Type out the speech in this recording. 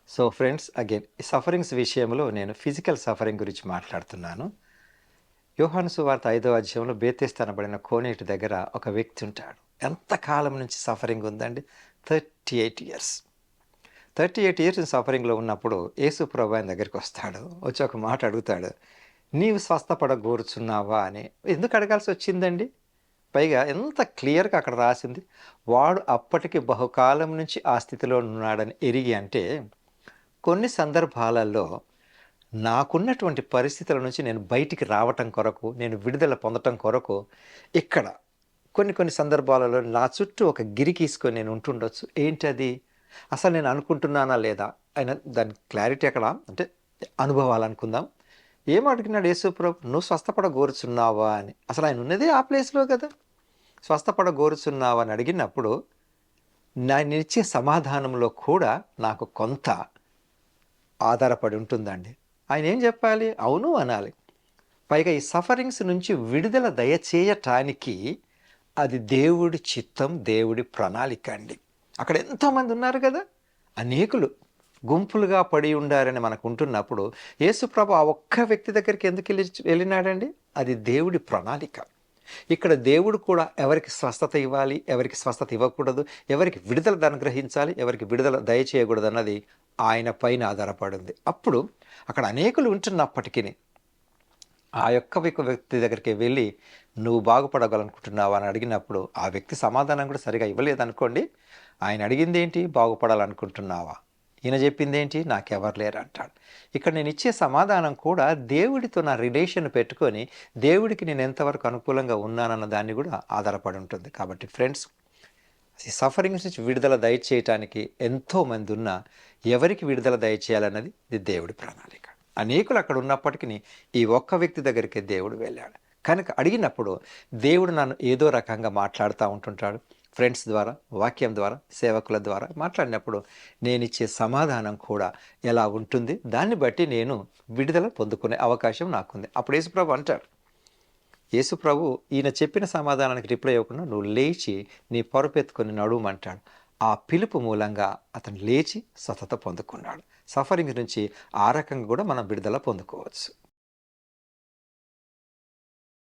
So friends again ఈ sufferings విషయంలో నేను ఫిజికల్ సఫరింగ్ గురించి మాట్లాడుతున్నాను. యోహాను సువార్త 5వ అధ్యాయంలో బేతేస్తు అనబడిన కోనేటి దగ్గర ఒక వ్యక్తి ఉంటాడు. ఎంత కాలం నుంచి సఫరింగ్ ఉందండి? 38 ఇయర్స్. 38 ఇయర్స్ సఫరింగ్లో ఉన్నప్పుడు యేసు ప్రభు ఆయన దగ్గరికి వస్తాడు. వచ్చి ఒక మాట అడుగుతాడు, నీవు స్వస్థపడగోరుచున్నావా అని. ఎందుకు అడగాల్సి వచ్చిందండి? పైగా ఎంత క్లియర్గా అక్కడ రాసింది, వాడు అప్పటికి బహుకాలం నుంచి ఆ స్థితిలో ఉన్నాడని ఎరిగి. అంటే కొన్ని సందర్భాలలో నాకున్నటువంటి పరిస్థితుల నుంచి నేను బయటికి రావటం కొరకు, నేను విడుదల పొందటం కొరకు ఇక్కడ కొన్ని కొన్ని సందర్భాలలో నా చుట్టూ ఒక గిరికీసుకొని నేను ఉంటుండొచ్చు. ఏంటది? అసలు నేను అనుకుంటున్నానా లేదా? అయినా దాని క్లారిటీ ఎక్కడ అంటే అనుభవాలు అనుకుందాం. ఏం అడిగినాడు యేసు ప్రభు? నువ్వు స్వస్థపడగోరుచున్నావా అని. అసలు ఆయన ఉన్నదే ఆ ప్లేస్లో కదా. స్వస్థపడగోరుచున్నావా అని అడిగినప్పుడు నేనిచ్చే సమాధానంలో కూడా నాకు కొంత ఆధారపడి ఉంటుందండి. ఆయన ఏం చెప్పాలి? అవును అనాలి. పైగా ఈ సఫరింగ్స్ నుంచి విడుదల దయచేయటానికి అది దేవుడి చిత్తం, దేవుడి ప్రణాళిక అండి. అక్కడ ఎంతోమంది ఉన్నారు కదా, అనేకులు గుంపులుగా పడి ఉండారని మనకు ఉంటున్నప్పుడు యేసుప్రభు ఆ ఒక్క వ్యక్తి దగ్గరికి ఎందుకు వెళ్ళినాడండి? అది దేవుడి ప్రణాళిక. ఇక్కడ దేవుడు కూడా ఎవరికి స్వస్థత ఇవ్వాలి, ఎవరికి స్వస్థత ఇవ్వకూడదు, ఎవరికి విడుదల అనుగ్రహించాలి, ఎవరికి విడుదల దయచేయకూడదు అన్నది ఆయన పైన ఆధారపడింది. అప్పుడు అక్కడ అనేకులు ఉంటున్నప్పటికీ ఆ యొక్క వ్యక్తి దగ్గరికి వెళ్ళి నువ్వు బాగుపడగలనుకుంటున్నావా అని అడిగినప్పుడు ఆ వ్యక్తి సమాధానం కూడా సరిగా ఇవ్వలేదనుకోండి. ఆయన అడిగింది ఏంటి? బాగుపడాలనుకుంటున్నావా? ఈయన చెప్పింది ఏంటి? నాకెవరు లేరు అంటాడు. ఇక్కడ నేను ఇచ్చే సమాధానం కూడా దేవుడితో నా రిలేషన్ పెట్టుకొని దేవుడికి నేను ఎంతవరకు అనుకూలంగా ఉన్నానన్న దాన్ని కూడా ఆధారపడి ఉంటుంది. కాబట్టి ఫ్రెండ్స్, ఈ సఫరింగ్స్ నుంచి విడుదల దయచేయటానికి ఎంతోమంది ఉన్నా ఎవరికి విడుదల దయచేయాలన్నది ఇది దేవుడి ప్రణాళిక. అనేకులు అక్కడ ఉన్నప్పటికీ ఈ ఒక్క వ్యక్తి దగ్గరికి దేవుడు వెళ్ళాడు కనుక అడిగినప్పుడు దేవుడు నన్ను ఏదో రకంగా మాట్లాడుతూ ఉంటుంటాడు. ఫ్రెండ్స్ ద్వారా, వాక్యం ద్వారా, సేవకుల ద్వారా మాట్లాడినప్పుడు నేను ఇచ్చే సమాధానం కూడా ఎలా ఉంటుంది, దాన్ని బట్టి నేను విడుదల పొందుకునే అవకాశం నాకుంది. అప్పుడు యేసుప్రభు అంటాడు, యేసుప్రభు ఈయన చెప్పిన సమాధానానికి రిప్లై ఇవ్వకుండా నువ్వు లేచి నీ పరుపెత్తుకొని నడుమంటాడు. ఆ పిలుపు మూలంగా అతను లేచి స్వస్థత పొందుకున్నాడు. సఫరింగ్ నుంచి ఆ రకంగా కూడా మనం విడుదల పొందుకోవచ్చు.